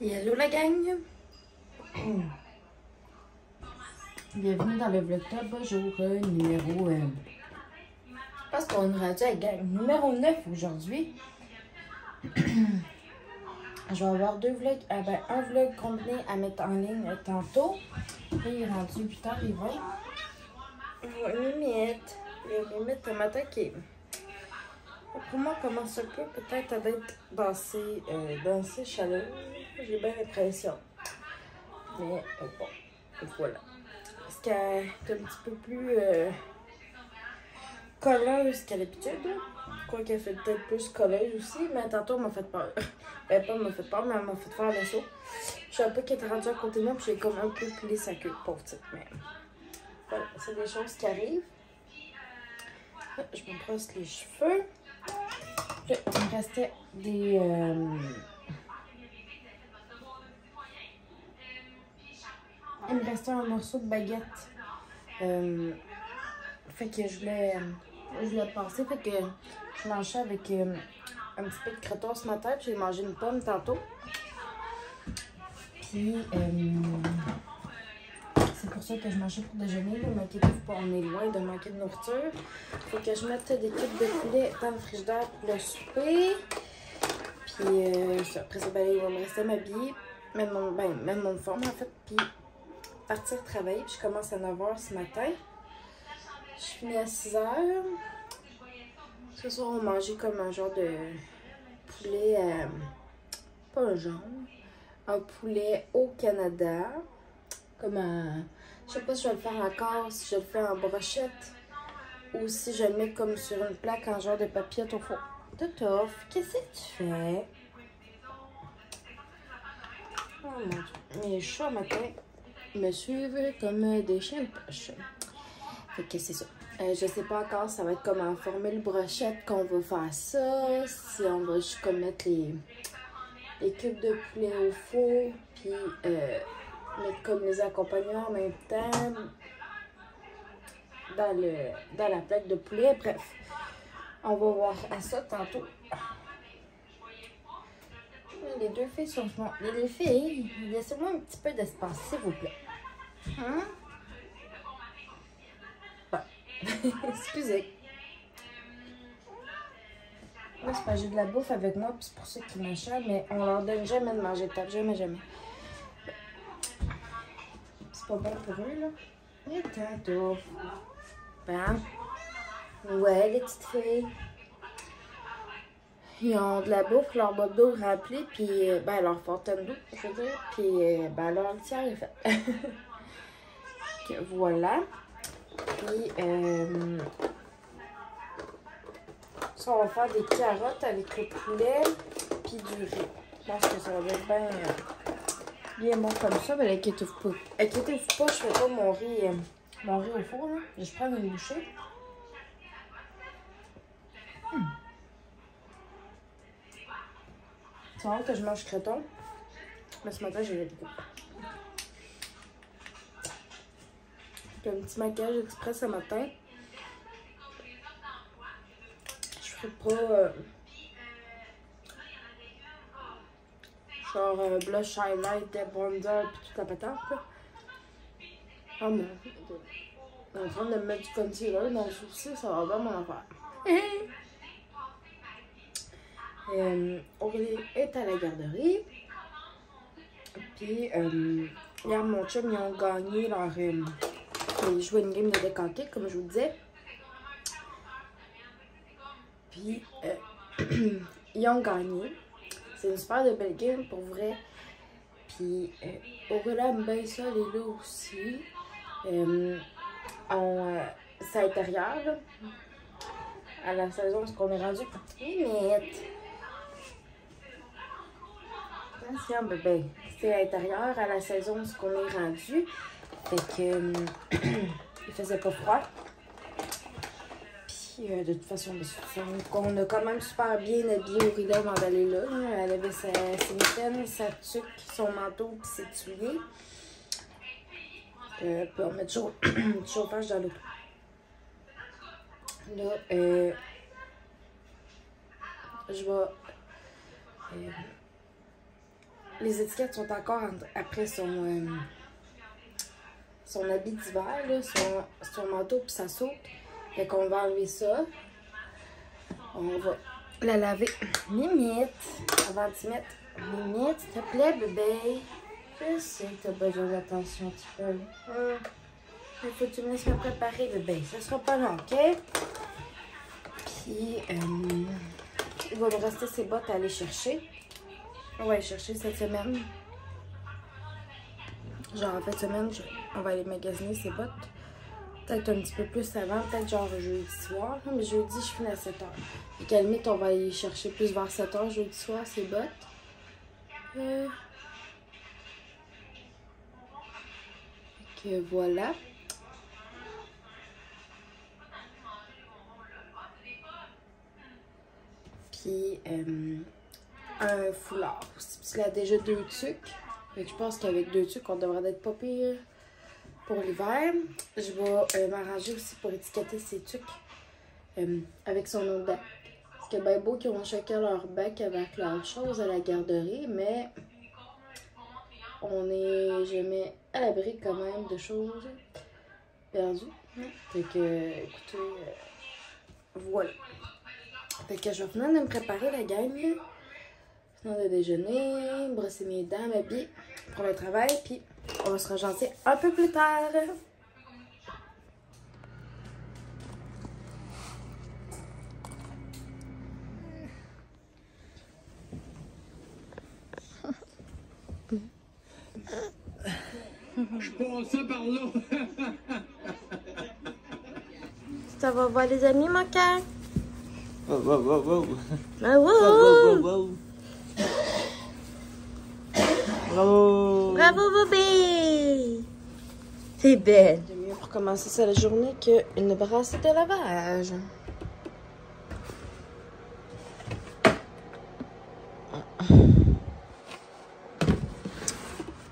Hello la gang! Bienvenue dans le vlog top jour numéro... je pense qu'on est rendu à gang numéro 9 aujourd'hui. Je vais avoir deux vlogs, un vlog combiné à mettre en ligne tantôt. Là, il est rendu 8h20. Je vais m'y mettre un matin qui pour moi commence un peu peut-être à être dans ces chaleurs. J'ai bien l'impression. Mais bon, voilà. Parce qu'elle est un petit peu plus colleuse qu'à l'habitude. Quoi qu'elle fait peut-être plus colleuse aussi, mais tantôt elle m'a fait peur. Ben pas m'a fait peur, mais elle m'a fait faire le saut. Je suis un peu qu'elle était rendue à côté de moi, puis j'ai comme un peu plié sa queue, pauvre petite. Mais voilà, c'est des choses qui arrivent. Je me brosse les cheveux. Il me restait des... Il me restait un morceau de baguette. Fait que je voulais passer. Fait que je mangeais avec un petit peu de croton ce matin. Puis j'ai mangé une pomme tantôt. Puis c'est pour ça que je mangeais pour déjeuner. Ne m'inquiétez pas, on est loin de manquer de nourriture. Faut que je mette des cubes de poulet dans le frigidaire pour le souper. Puis après ça, ben, il va me rester m'habiller. Mettre mon forme en fait. Puis partir travailler. Puis je commence à 9h ce matin. Je finis à 6h. Ce soir, on mangeait comme un genre de poulet, pas un genre, un poulet au Canada. Comme un, je sais pas si je vais le faire encore, si je le fais en brochette ou si je le mets comme sur une plaque en genre de papillote au four. Totof, qu'est-ce que tu fais? Oh mon Dieu, mes chats matin me suivent comme des chiens de poche. Fait que c'est ça. Je sais pas encore, ça va être comme en formule brochette qu'on va faire ça. Si on va juste comme mettre les cubes de poulet au four, puis mettre comme les accompagnants en même temps dans la plaque de poulet. Bref, on va voir à ça tantôt. Les deux filles sont... Les filles, laissez-moi un petit peu d'espace, s'il vous plaît. Hein? Excusez. Là, c'est pas j'ai de la bouffe avec moi, puis c'est pour ça qu'ils m'achètent, mais on leur donne jamais de manger de table, jamais. C'est pas bon pour eux, là. Et tantôt. Ben, ouais, les petites filles. Ils ont de la bouffe, leur boîte d'eau remplie, puis leur fontaine d'eau, je veux dire, puis leur litière est faite. Voilà. Puis, ça, on va faire des carottes avec le poulet, puis du riz. Je pense que ça va être bien bon comme ça, mais inquiétez-vous pas. Inquiétez-vous pas, je fais pas mon riz au four, là. Je prends une bouchée. C'est vrai que je mange croton, mais ce matin, j'ai le goût. Puis un petit maquillage express ce matin. Je ferai pas genre blush, highlight, bronzer puis toute la patente. Oh mon Dieu. On est en train de mettre du concealer dans le sourcil, ça va bien mon affaire. Aurélie est à la garderie. Puis hier, mon chum, ils ont gagné leur... ils jouaient une game de décanté, comme je vous disais. Puis, ils ont gagné. C'est une super de belle game, pour vrai. Puis, Aurélie aime bien ça, elle est là aussi. C'est à l'intérieur, là. À la saison, ce qu'on est rendu. Minette. Attention, bébé. C'est à l'intérieur, à la saison, ce qu'on est rendu. Fait que, il faisait pas froid. De toute façon, on a quand même super bien habillé Aurélie avant d'aller là. Elle avait ses mitaines, sa tuque, son manteau et ses souliers. Puis on met du chauffage dans l'auto. Là, je vais les étiquettes sont encore après son habit d'hiver, là, son manteau, puis ça saute. Fait qu'on va enlever ça. On va la laver. Mimite, avant de t'y mettre. Mimite, s'il te plaît, bébé. Je sais que t'as besoin d'attention un petit peu. Il faut que tu me laisses me préparer, bébé. Ça sera pas long, OK? Puis, il va me rester ses bottes à aller chercher. On va aller chercher cette semaine. Genre, en fin de semaine, on va aller magasiner ses bottes. Peut-être un petit peu plus avant, peut-être genre jeudi soir. Mais jeudi, je finis à 7h. Et qu'à la limite, on va aller chercher plus vers 7h jeudi soir, ses bottes. Que voilà. Puis, un foulard aussi. Parce qu'il a déjà 2 tucs. Fait que je pense qu'avec 2 tucs, on devrait être pas pire pour l'hiver. Je vais m'arranger aussi pour étiqueter ces tucs avec son nom de bac. Parce que ben beau qu'ils ont chacun leur bac avec leurs choses à la garderie, mais on est jamais à l'abri quand même de choses perdues. Fait que, écoutez, voilà. Fait que je vais finir de me préparer la gang, là. Finir de déjeuner, brosser mes dents, m'habiller pour le travail, puis on va se rejanter un peu plus tard. Je pensais par là. Ça va voir les amis, mon cœur? Wow, wow, wow, wow. Ah, wow. Wow, wow, wow. Bravo. Bravo, bébé! C'est belle. C'est mieux pour commencer ça la journée qu'une brasse de lavage.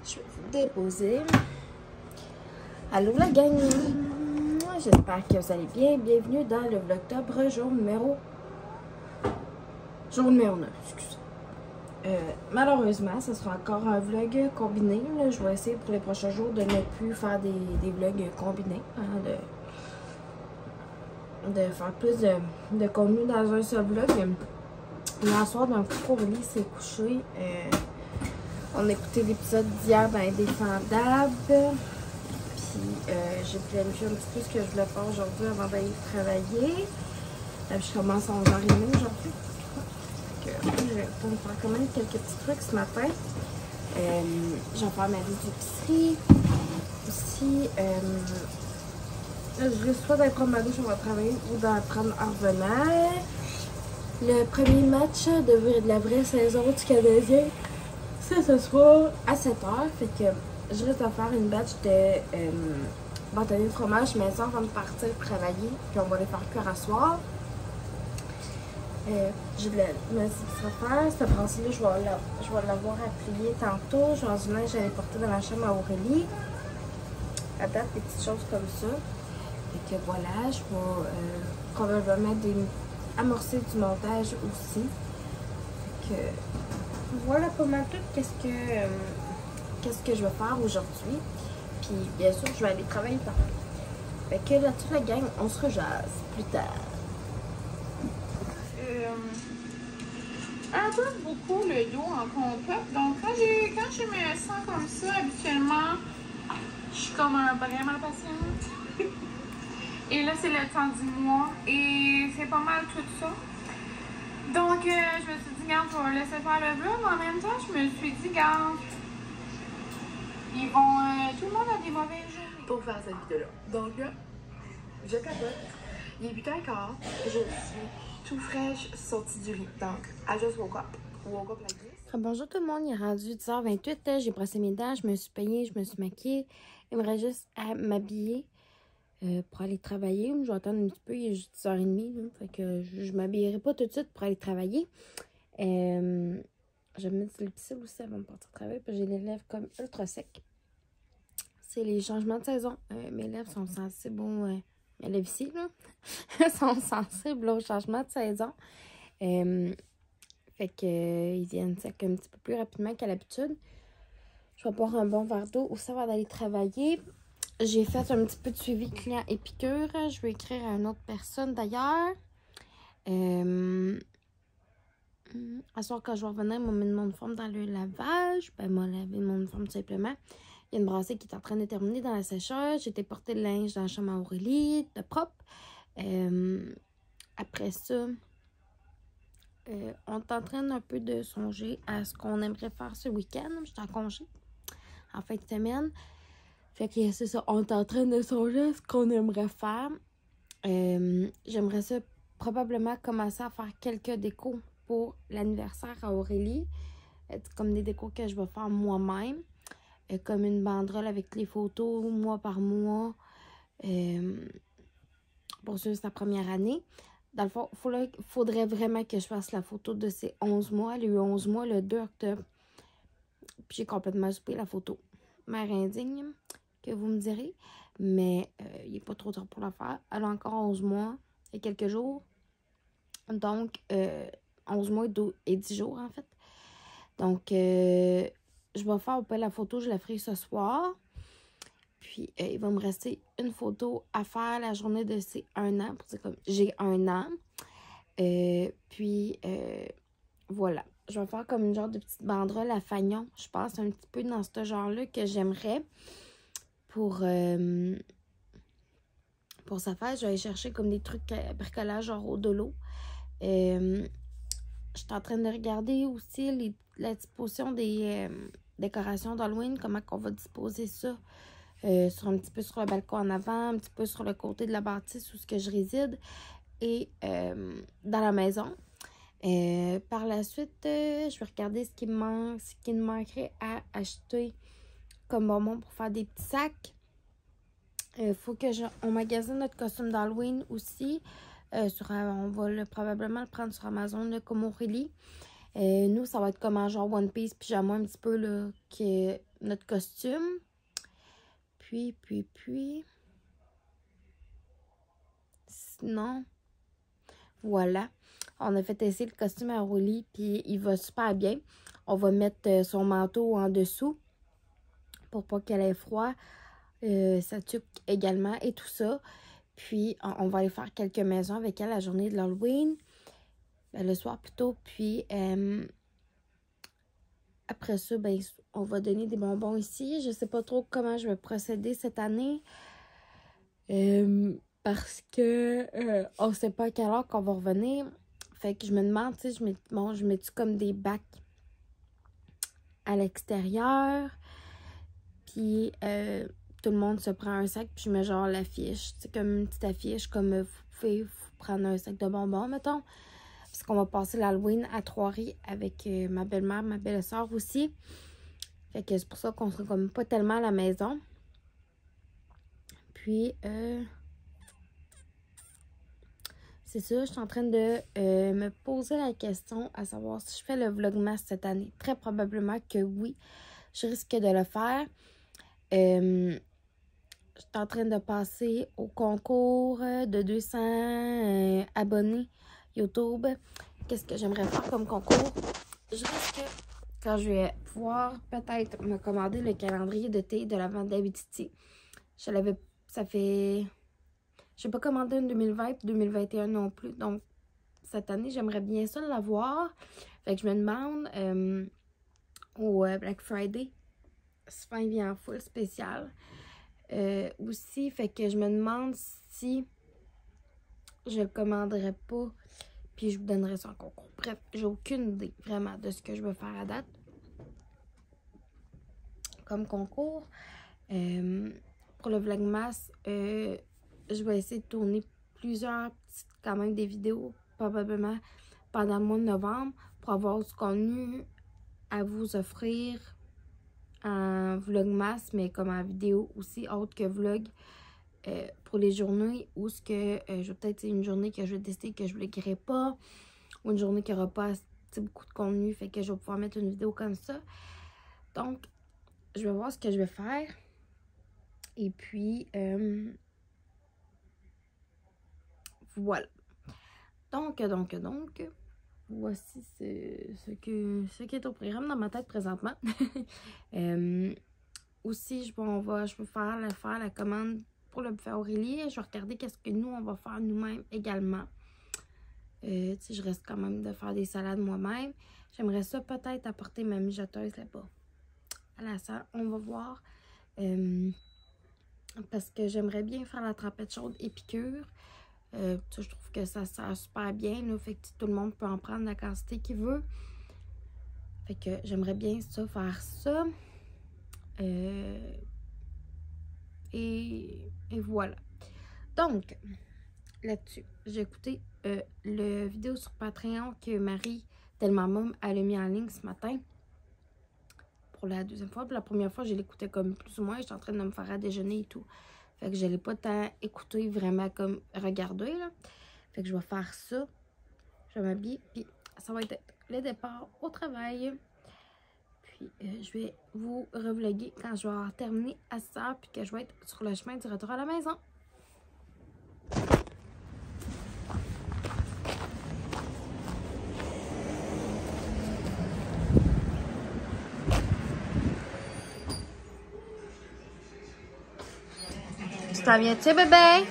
Je vais vous déposer. Allô la gang! J'espère que vous allez bien. Bienvenue dans le vlogtobre, jour numéro 9, excusez. Malheureusement, ce sera encore un vlog combiné. Là. Je vais essayer pour les prochains jours de ne plus faire des vlogs combinés. Hein, de faire plus de contenu dans un seul vlog. Hier soir, d'un coup, Coralie s'est couchée. On a écouté l'épisode d'hier d'Indéfendable. Puis j'ai planifié un petit peu ce que je voulais faire aujourd'hui avant d'aller travailler. Je commence à 11h30 aujourd'hui. Je vais me faire quand même quelques petits trucs ce matin. Je vais faire ma vie d'épicerie. Aussi, je risque soit d'aller prendre ma douche, on va travailler, ou d'en prendre en revenant. Le premier match de la vraie saison du Canadien, c'est ce soir à 7h. Fait que je risque de faire une batch de bâtonnets de fromage maison avant de partir travailler. Puis on va les faire cuire à soir. Je voulais me faire cette brasse-là, je vais l'avoir à plier tantôt. Genre du linge, j'allais porter dans la chambre à Aurélie. À date, des petites choses comme ça. Et que voilà, je vais probablement amorcer du montage aussi. Fait que voilà pas mal tout qu'est-ce que je vais faire aujourd'hui. Puis bien sûr, je vais aller travailler par là. Fait que là-dessus, la gang, on se rejase plus tard. Un peu beaucoup le dos en compacte. Donc quand je me sens comme ça, habituellement, je suis comme vraiment patiente. Et là, c'est le temps du mois et c'est pas mal tout ça. Donc je me suis dit, regarde, je vais laisser faire le vlog. En même temps, je me suis dit, regarde, ils vont, tout le monde a des mauvaises journées pour faire cette vidéo-là. Donc là, je capote. Il est 8h15. Je suis tout fraîche sortie du lit. Donc, I just woke up. Woke up like this. Bonjour tout le monde, il est rendu 10h28. J'ai brossé mes dents, je me suis peignée, je me suis maquillée. Il me reste juste à m'habiller pour aller travailler. Je vais attendre un petit peu, il est juste 10h30. Là, fait que je m'habillerai pas tout de suite pour aller travailler. Je vais me mettre le piscine aussi avant de partir travailler parce que j'ai les lèvres comme ultra secs. C'est les changements de saison. Mes lèvres sont sensibles aux... mes lèvres ici, là, sont sensibles aux changements de saison. Fait que ils viennent sec un petit peu plus rapidement qu'à l'habitude. Je vais boire un bon verre d'eau aussi avant d'aller travailler. J'ai fait un petit peu de suivi client Épicure. Je vais écrire à une autre personne d'ailleurs. À soir, quand je vais revenir, ils m'ont mis mon uniforme dans le lavage. Ben, moi, lavé mon uniforme tout simplement. Il y a une brassée qui est en train de terminer dans la sécheuse. J'ai été porter le linge dans la chambre à Aurélie, de propre. Après ça, on est en train un peu de songer à ce qu'on aimerait faire ce week-end. Je suis en congé en fin de semaine. Fait que c'est ça, on est en train de songer à ce qu'on aimerait faire. J'aimerais ça probablement commencer à faire quelques décos pour l'anniversaire à Aurélie. Comme des décos que je vais faire moi-même. Comme une banderole avec les photos mois par mois. Pour suivre sa première année. Dans le fond, faudrait vraiment que je fasse la photo de ses 11 mois. Elle a eu 11 mois le 2 octobre. Puis j'ai complètement zoupé la photo. Mère indigne, que vous me direz. Mais il n'est pas trop tard pour la faire. Elle a encore 11 mois et quelques jours. Donc, 11 mois et 10 jours, en fait. Donc, je vais faire au peu la photo. Je la ferai ce soir. Puis, il va me rester une photo à faire la journée de ses 1 an. Pour dire comme j'ai 1 an. Puis, voilà. Je vais faire comme une genre de petite banderole à fanion. Je pense un petit peu dans ce genre-là que j'aimerais. Pour sa fête, je vais aller chercher comme des trucs bricolage genre au dolo. Je suis en train de regarder aussi la disposition des décorations d'Halloween. Comment on va disposer ça. Un petit peu sur le balcon en avant, un petit peu sur le côté de la bâtisse où ce que je réside et dans la maison. Par la suite, je vais regarder ce qui me manque, ce qui me manquerait à acheter comme bonbon pour faire des petits sacs. Faut que on magasine notre costume d'Halloween aussi. On va probablement le prendre sur Amazon là, comme Aurélie. Nous, ça va être comme un genre One Piece pyjama un petit peu là, que notre costume. Puis. Sinon, voilà. On a fait essayer le costume à Aurélie, puis il va super bien. On va mettre son manteau en dessous pour pas qu'elle ait froid. Sa tuque également et tout ça. Puis, on va aller faire quelques maisons avec elle la journée de l'Halloween. Le soir plutôt. Puis, après ça, ben, on va donner des bonbons ici. Je sais pas trop comment je vais procéder cette année. Parce que on sait pas à quelle heure qu'on va revenir. Fait que je me demande, tu sais, je mets-tu comme des bacs à l'extérieur. Puis, tout le monde se prend un sac, puis je mets genre l'affiche. C'est comme une petite affiche, comme vous pouvez vous prendre un sac de bonbons, mettons. Parce qu'on va passer l'Halloween à Trois-Rivières avec ma belle-mère, ma belle-sœur aussi. Fait que c'est pour ça qu'on sera comme pas tellement à la maison. Puis, c'est ça, je suis en train de me poser la question à savoir si je fais le Vlogmas cette année. Très probablement que oui, je risque de le faire. Je suis en train de passer au concours de 200 abonnés YouTube. Qu'est-ce que j'aimerais faire comme concours? Je risque, quand je vais pouvoir peut-être me commander le calendrier de thé de la vente d'Abitibi. Ça fait... Je n'ai pas commandé en 2020 et 2021 non plus. Donc, cette année, j'aimerais bien ça l'avoir. Fait que je me demande au Black Friday, souvent il vient en full spécial. Aussi, fait que je me demande si je le commanderais pas, puis je vous donnerai ça en concours. Bref, j'ai aucune idée vraiment de ce que je veux faire à date comme concours. Pour le Vlogmas, je vais essayer de tourner plusieurs petites, quand même, des vidéos, probablement pendant le mois de novembre, pour avoir du contenu à vous offrir en Vlogmas, mais comme en vidéo aussi, autre que vlog, pour les journées où ce que je vais peut-être une journée que je vais décider que je ne vloggerai pas, ou une journée qui n'aura pas beaucoup de contenu, fait que je vais pouvoir mettre une vidéo comme ça. Donc, je vais voir ce que je vais faire. Et puis, voilà. Donc, voici ce qui est au programme dans ma tête présentement. Aussi, je peux faire la commande pour le buffet Aurélie. Je vais regarder qu'est-ce que nous, on va faire nous-mêmes également. Je reste quand même de faire des salades moi-même. J'aimerais ça peut-être apporter ma mijoteuse là-bas à la salle. On va voir. Parce que j'aimerais bien faire la trempette chaude épicure. Je trouve que ça sert super bien. Là, fait que tout le monde peut en prendre la quantité qu'il veut. Fait que j'aimerais bien ça, faire ça. Et voilà. Donc, là-dessus, j'ai écouté le vidéo sur Patreon que Marie, tellement môme, elle a mis en ligne ce matin. Pour la deuxième fois. Puis la première fois, je l'écoutais comme plus ou moins. J'étais en train de me faire à déjeuner et tout. Fait que je l'ai pas tant écouté, vraiment comme regarder, là. Fait que je vais faire ça. Je vais m'habiller. Puis ça va être le départ au travail. Puis je vais vous revloguer quand je vais avoir terminé à 6 h. Puis que je vais être sur le chemin du retour à la maison. Tu t'en viens-tu, bébé?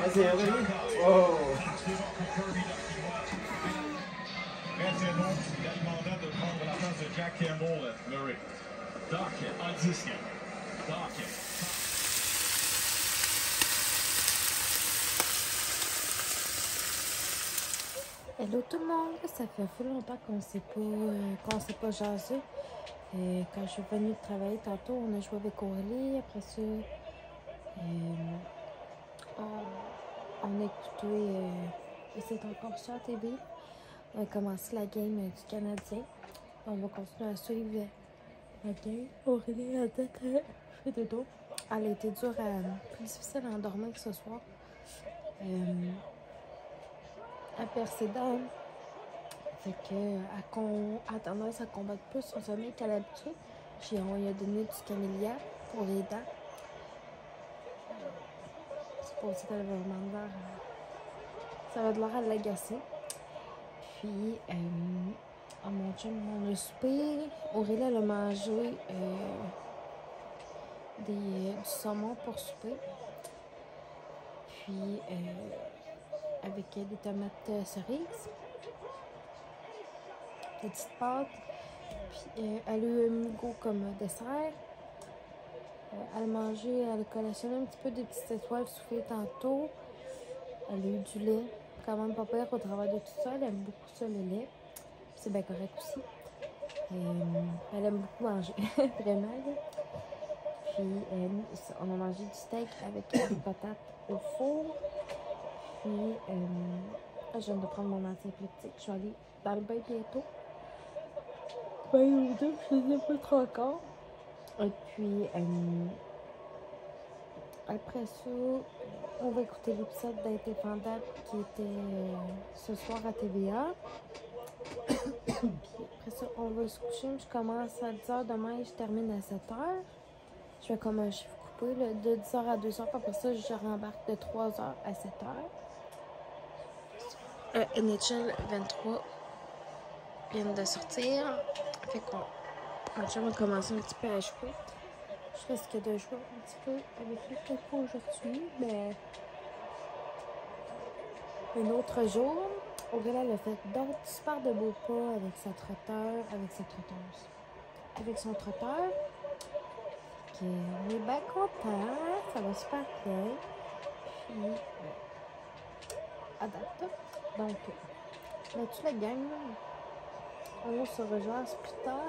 Vas-y, Aurélie. Oh. Très bon. Il demanda de prendre la place de Jack Campbell, Murray. Doc, en disque. Doc. Hello tout le monde, ça fait full longtemps qu'on s'est pas jasé. Quand je suis venue travailler tantôt, on a joué avec Aurélie. Après ça, on a écouté, et c'est encore sur la TV. On a commencé la game du Canadien. On va continuer à suivre la game. Aurélie a dit qu'elle fait de dos. Elle a été dure, plus difficile à endormir que ce soir. À percer d'âme. Fait que, à tendance à combattre plus son sommeil qu'à l'habitude. On lui a donné du camélia pour les dents. C'est pas aussi qu'elle avait vraiment de l'air. Ça va de l'air à l'agacer. Puis, mon chum, on a soupé. Aurélie, elle a mangé du saumon pour souper. Puis, avec des tomates cerises. Des petites pâtes. Puis elle a eu un migo comme dessert. Elle a mangé, elle a collationné un petit peu des petites étoiles soufflées tantôt. Elle a eu du lait. Quand même pas pire au travail de tout ça. Elle aime beaucoup ça, le lait. C'est bien correct aussi. Elle aime beaucoup manger. Vraiment. Puis on a mangé du steak avec des patates au four. Puis je viens de prendre mon anti-épileptique. Je vais aller dans le bain bientôt. Ben ou deux, je ne sais pas trop encore. Et puis après ça, on va écouter l'épisode d'Indépendable qui était ce soir à TVA. Puis après ça, on va se coucher. Je commence à 10 h demain et je termine à 7 h. Je fais comme un chiffre coupé là, de 10 h à 2 h. Après ça, je rembarque de 3 h à 7 h. NHL 23 vient de sortir. Fait qu'on va commencer un petit peu à jouer. Je risque de jouer un petit peu avec le coco aujourd'hui, mais un autre jour. Aurélie, elle a fait d'autres super de beaux pas avec sa trotteur, avec son trotteur. On est bien content, ça va super bien. Puis, adapte. Donc, là-dessus, la gang, on se rejoint plus tard.